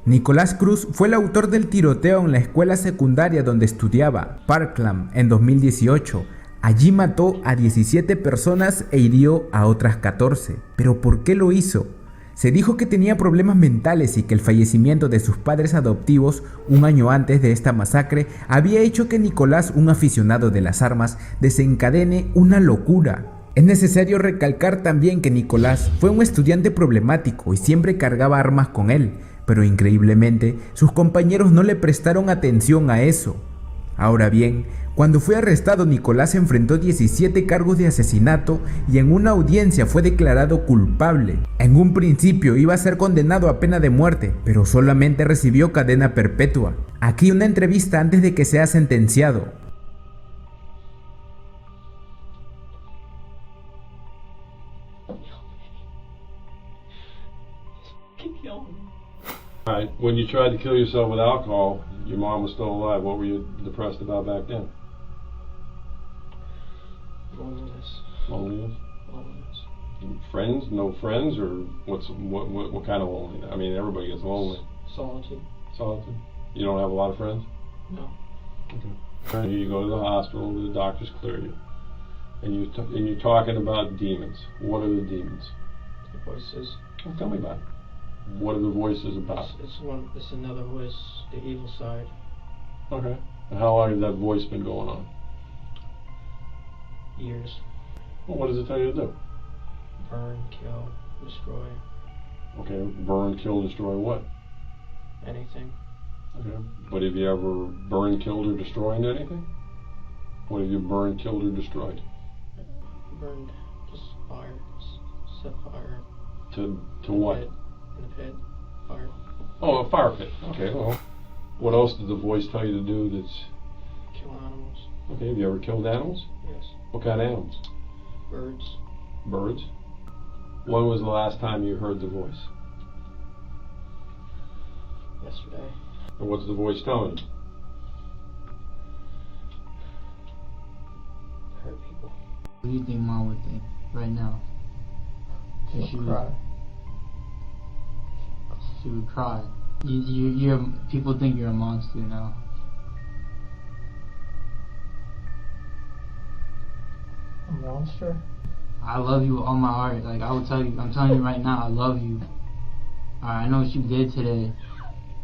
Nikolas Cruz fue el autor del tiroteo en la escuela secundaria donde estudiaba, Parkland, en 2018. Allí mató a 17 personas e hirió a otras 14. ¿Pero por qué lo hizo? Se dijo que tenía problemas mentales y que el fallecimiento de sus padres adoptivos un año antes de esta masacre había hecho que Nicolás, un aficionado de las armas, desencadene una locura. Es necesario recalcar también que Nicolás fue un estudiante problemático y siempre cargaba armas con él, pero increíblemente sus compañeros no le prestaron atención a eso. Ahora bien, cuando fue arrestado, Nicolás enfrentó 17 cargos de asesinato y en una audiencia fue declarado culpable. En un principio iba a ser condenado a pena de muerte, pero solamente recibió cadena perpetua. Aquí una entrevista antes de que sea sentenciado. Alright, when you tried to kill yourself with alcohol, your mom was still alive. What were you depressed about back then? Loneliness. Loneliness? Loneliness. Friends? No friends? Or what kind of loneliness? I mean, everybody gets lonely. Solitude. Solitude? You don't have a lot of friends? No. Okay. You go to the hospital, the doctors clear you. And you're talking about demons. What are the demons? The voices. Well, tell me about it. What are the voices about? It's another voice, the evil side. Okay. And how long has that voice been going on? Years. Well, what does it tell you to do? Burn, kill, destroy. Okay, burn, kill, destroy what? Anything. Okay. But have you ever burned, killed, or destroyed anything? What have you burned, killed, or destroyed? Burned, just fire, set fire. To what? In the pit, fire. Oh, a fire pit. Okay, well, what else did the voice tell you to do that's... Kill animals. Okay, have you ever killed animals? Yes. What kind of animals? Birds. Birds? When was the last time you heard the voice? Yesterday. And what's the voice telling you? Hurt people. What do you think Mom would think right now? She'll cry. She would cry. People think you're a monster now. A monster? I love you with all my heart. Like, I would tell you, I'm telling you right now, I love you. I know what you did today.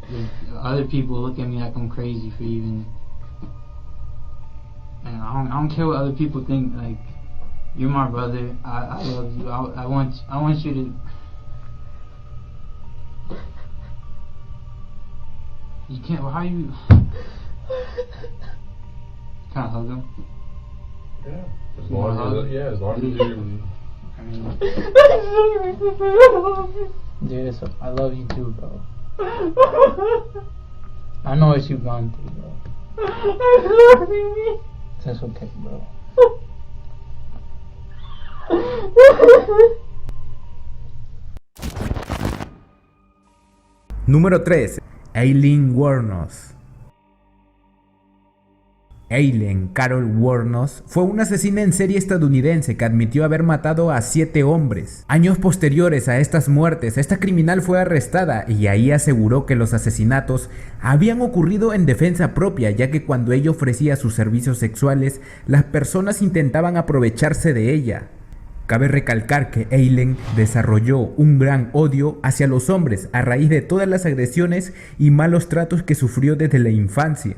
Like, other people look at me like I'm crazy for even... And I don't care what other people think. Like, you're my brother. I love you. I want you to... You can't, how you... Can I hug him? Yeah. As long as you... I mean... Dude, I love you too, bro. I know what you've gone through, bro. That's okay, bro. Número 3. Aileen Wuornos. Aileen Carol Wuornos fue una asesina en serie estadounidense que admitió haber matado a 7 hombres. Años posteriores a estas muertes, esta criminal fue arrestada y ahí aseguró que los asesinatos habían ocurrido en defensa propia, ya que cuando ella ofrecía sus servicios sexuales, las personas intentaban aprovecharse de ella. Cabe recalcar que Aileen desarrolló un gran odio hacia los hombres a raíz de todas las agresiones y malos tratos que sufrió desde la infancia.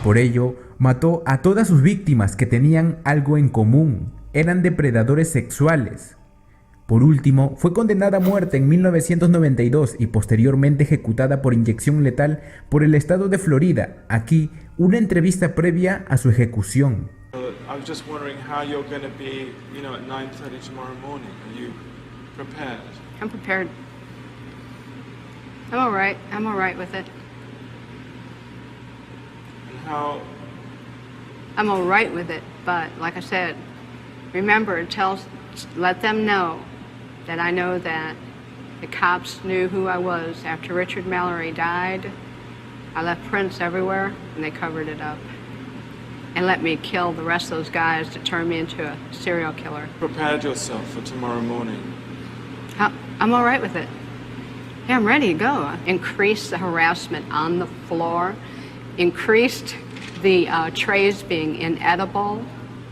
Por ello, mató a todas sus víctimas que tenían algo en común, eran depredadores sexuales. Por último, fue condenada a muerte en 1992 y posteriormente ejecutada por inyección letal por el estado de Florida. Aquí, una entrevista previa a su ejecución. I was just wondering how you're going to be, at 9:30 tomorrow morning. Are you prepared? I'm prepared. I'm all right. I'm all right with it. And how... I'm all right with it, but like I said, remember, let them know that I know that the cops knew who I was. After Richard Mallory died, I left prints everywhere, and they covered it up. And let me kill the rest of those guys to turn me into a serial killer. Prepared yourself for tomorrow morning. I'm all right with it. Yeah, I'm ready to go. Increased the harassment on the floor, increased the trays being inedible.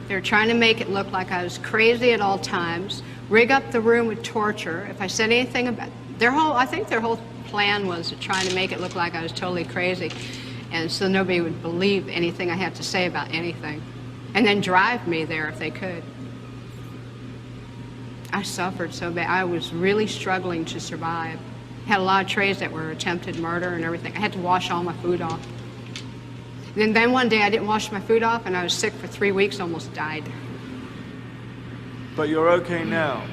They're trying to make it look like I was crazy at all times, rig up the room with torture. If I said anything about I think their whole plan was trying to make it look like I was totally crazy, and so nobody would believe anything I had to say about anything, and then drive me there if they could. I suffered so bad. I was really struggling to survive. Had a lot of trays that were attempted murder and everything. I had to wash all my food off. And then one day I didn't wash my food off and I was sick for 3 weeks, almost died. But you're okay now.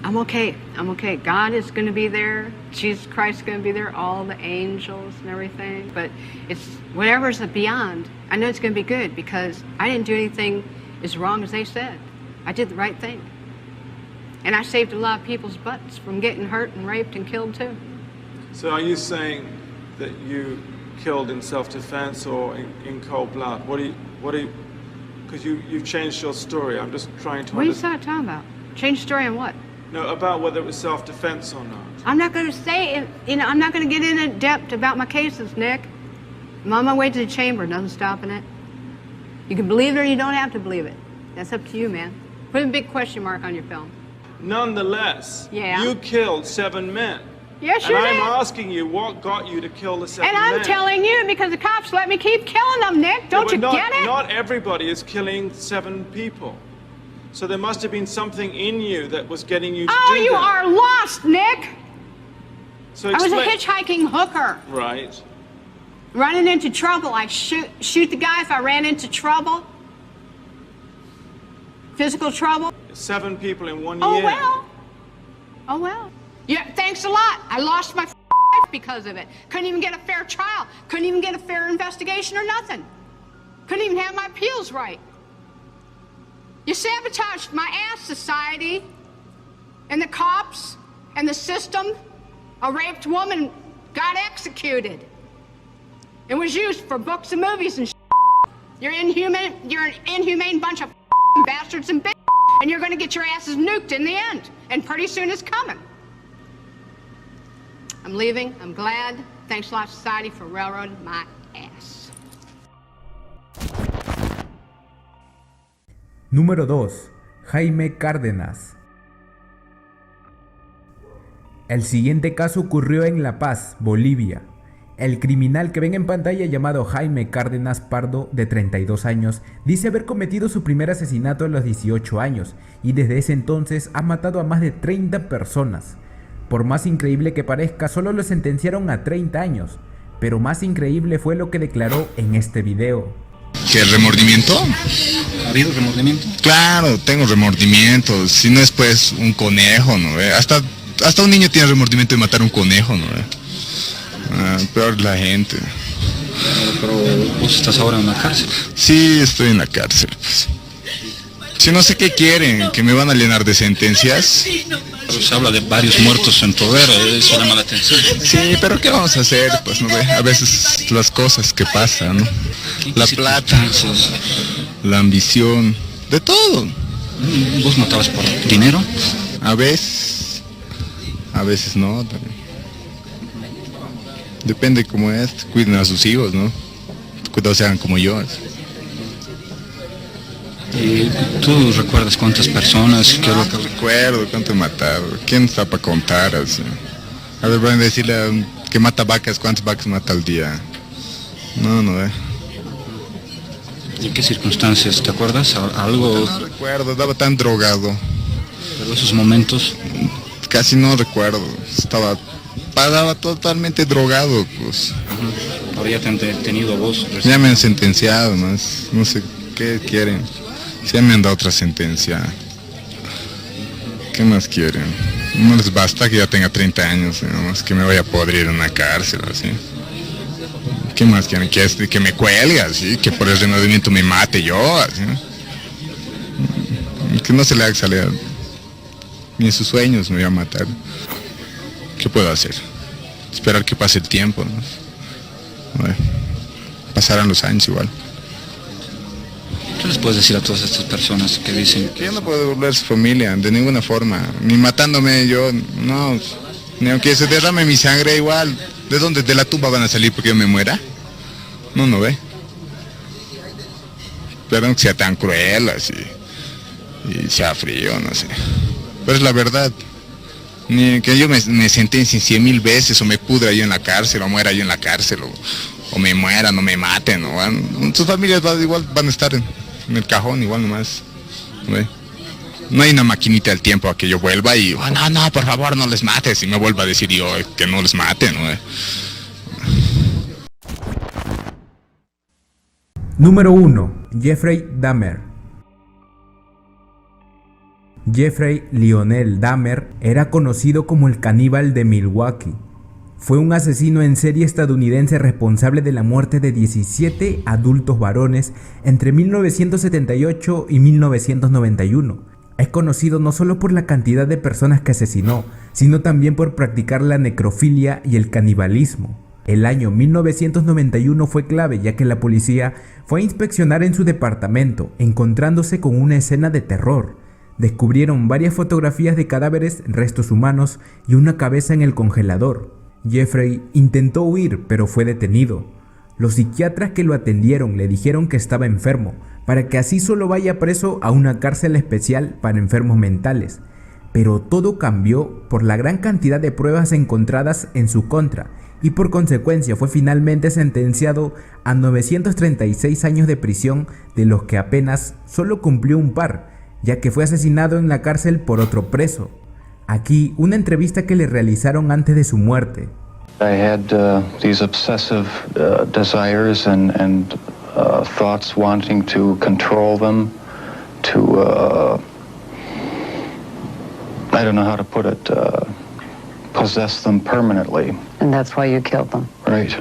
I'm okay. I'm okay. God is going to be there. Jesus Christ is going to be there. All the angels and everything. But it's whatever's beyond. I know it's going to be good because I didn't do anything as wrong as they said. I did the right thing. And I saved a lot of people's butts from getting hurt and raped and killed too. So are you saying that you killed in self-defense or in cold blood? What do you, because you've changed your story. I'm just trying to What are you understand. talking about? Change story on what? No, about whether it was self-defense or not. I'm not going to say it, I'm not going to get in depth about my cases, Nick. I'm on my way to the chamber, nothing stopping it. You can believe it or you don't have to believe it. That's up to you, man. Put a big question mark on your film. Nonetheless, Yeah. you killed 7 men. Yes, And you I'm did. asking you, what got you to kill the 7 And men? I'm telling you because the cops let me keep killing them, Nick. Don't Yeah, you but get it? Not everybody is killing 7 people. So there must have been something in you that was getting you to Oh, do you that. are lost, Nick. So I was a explain- hitchhiking hooker. Right. Running into trouble. I shoot the guy if I ran into trouble. Physical trouble. 7 people in 1 Oh, year. well. Oh, well. Yeah, thanks a lot. I lost my life because of it. Couldn't even get a fair trial. Couldn't even get a fair investigation or nothing. Couldn't even have my appeals right. You sabotaged my ass, society, and the cops, and the system. A raped woman got executed. It was used for books and movies and You're an inhumane bunch of bastards and bitches, and you're gonna get your asses nuked in the end. And pretty soon it's coming. I'm leaving. I'm glad. Thanks a lot, society, for railroading my ass. Número 2. Jaime Cárdenas. El siguiente caso ocurrió en La Paz, Bolivia. El criminal que ven en pantalla, llamado Jaime Cárdenas Pardo, de 32 años, dice haber cometido su primer asesinato a los 18 años y desde ese entonces ha matado a más de 30 personas. Por más increíble que parezca, solo lo sentenciaron a 30 años, pero más increíble fue lo que declaró en este video. ¿Qué remordimiento? ¿Ha habido remordimiento? Claro, tengo remordimiento. Si no es pues un conejo, ¿no? Hasta un niño tiene remordimiento de matar un conejo, ¿no? Peor la gente. Pero vos estás ahora en la cárcel. Sí, estoy en la cárcel, pues. Si no sé qué quieren, que me van a llenar de sentencias. Pero se habla de varios muertos en poder, eso llama la atención. Sí, pero ¿qué vamos a hacer? Pues no ve, a veces las cosas que pasan, ¿no? La plata, la ambición, de todo. ¿Vos matabas por dinero? A veces no. También. Depende cómo es, cuiden a sus hijos, ¿no? Cuidado sean como yo. ¿Y tú recuerdas cuántas personas? ¿Qué es lo que... Recuerdo cuánto he matado. ¿Quién está para contar? Así? A ver, van a decirle que mata vacas, ¿cuántas vacas mata al día? No, ¿En qué circunstancias? ¿Te acuerdas? ¿Algo? No recuerdo, estaba tan drogado. Pero esos momentos... Casi no recuerdo. Estaba totalmente drogado, pues. Ahora ya te han detenido vos. Ya me han sentenciado, más. No sé qué quieren. Ya me han dado otra sentencia. ¿Qué más quieren? No les basta que ya tenga 30 años, digamos, que me vaya a podrir en una cárcel, así. ¿Qué más quieren? Que me cuelgue, así, que por el remordimiento me mate yo, así. Que no se le haga salir. Ni en sus sueños me voy a matar. ¿Qué puedo hacer? Esperar que pase el tiempo, ¿no? Bueno, pasarán los años igual. ¿Qué les puedes decir a todas estas personas que dicen Que yo no puedo volver a su familia, de ninguna forma. Ni matándome yo, no. Ni aunque se derrame mi sangre igual, ¿de dónde? ¿De la tumba van a salir porque yo me muera? No, no ve. Perdón que sea tan cruel así, y sea frío, no sé. Pero es la verdad. Ni que yo me sentencien 100,000 veces, o me pudra yo en la cárcel, o muera yo en la cárcel, o me mueran, o me maten, o sus familias igual van a estar en el cajón, igual nomás. ¿No ve? No hay una maquinita del tiempo a que yo vuelva y, no, por favor, no les mates, y me vuelva a decir yo que no les maten, ¿no? Número 1. Jeffrey Dahmer. Jeffrey Lionel Dahmer era conocido como el caníbal de Milwaukee. Fue un asesino en serie estadounidense responsable de la muerte de 17 adultos varones entre 1978 y 1991. Es conocido no solo por la cantidad de personas que asesinó, sino también por practicar la necrofilia y el canibalismo. El año 1991 fue clave, ya que la policía fue a inspeccionar en su departamento, encontrándose con una escena de terror. Descubrieron varias fotografías de cadáveres, restos humanos y una cabeza en el congelador. Jeffrey intentó huir, pero fue detenido. Los psiquiatras que lo atendieron le dijeron que estaba enfermo, para que así solo vaya preso a una cárcel especial para enfermos mentales. Pero todo cambió por la gran cantidad de pruebas encontradas en su contra, y por consecuencia fue finalmente sentenciado a 936 años de prisión, de los que apenas solo cumplió un par, ya que fue asesinado en la cárcel por otro preso. Aquí una entrevista que le realizaron antes de su muerte. I had these obsessive desires and thoughts wanting to control them, to I don't know how to put it, possess them permanently. And that's why you killed them? Right.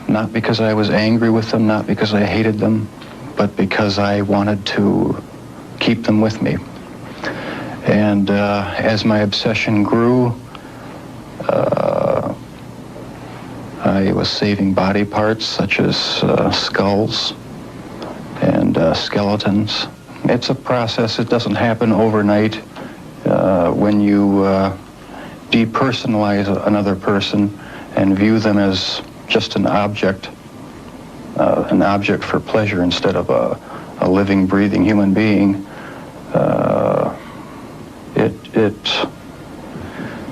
Not because I was angry with them, not because I hated them, but because I wanted to keep them with me. And as my obsession grew, I was saving body parts such as skulls and skeletons. It's a process. It doesn't happen overnight. When you depersonalize another person and view them as just an object for pleasure instead of a living, breathing human being, it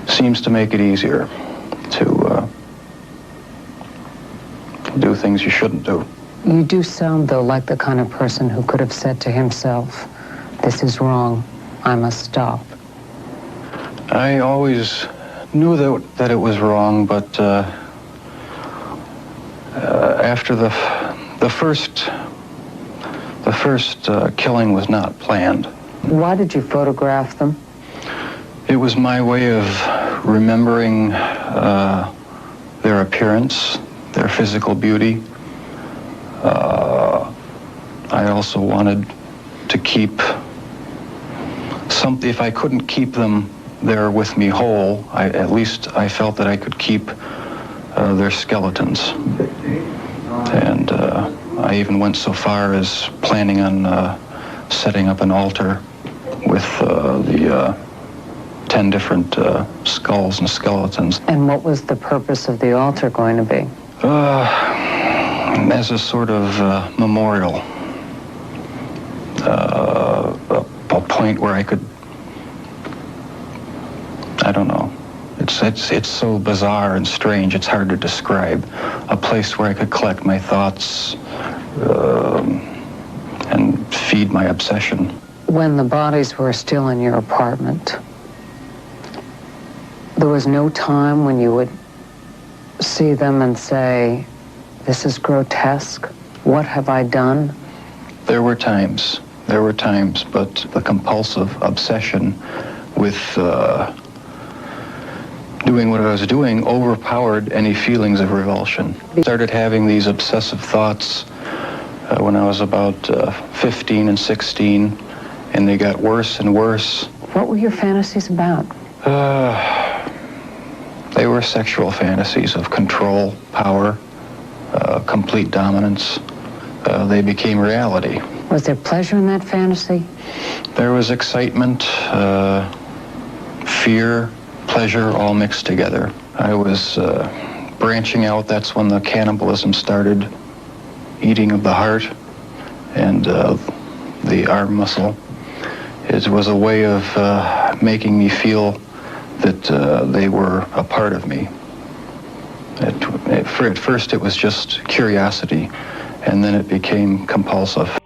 seems to make it easier to do things you shouldn't do. You do sound, though, like the kind of person who could have said to himself, "This is wrong, I must stop." I always knew that it was wrong, but after the first killing was not planned. Why did you photograph them? It was my way of remembering their appearance, their physical beauty. I also wanted to keep something. If I couldn't keep them there with me whole, at least I felt that I could keep their skeletons. And I even went so far as planning on setting up an altar with the 10 different skulls and skeletons. And what was the purpose of the altar going to be? As a sort of memorial, a point where I could, I don't know, it's so bizarre and strange, it's hard to describe. A place where I could collect my thoughts and feed my obsession. When the bodies were still in your apartment, there was no time when you would see them and say, "This is grotesque. What have I done?" There were times, but the compulsive obsession with doing what I was doing overpowered any feelings of revulsion. I started having these obsessive thoughts when I was about 15 and 16, and they got worse and worse. What were your fantasies about? They were sexual fantasies of control, power, complete dominance. They became reality. Was there pleasure in that fantasy? There was excitement, fear, pleasure all mixed together. I was branching out. That's when the cannibalism started, eating of the heart and the arm muscle. It was a way of making me feel that they were a part of me. At first it was just curiosity, and then it became compulsive.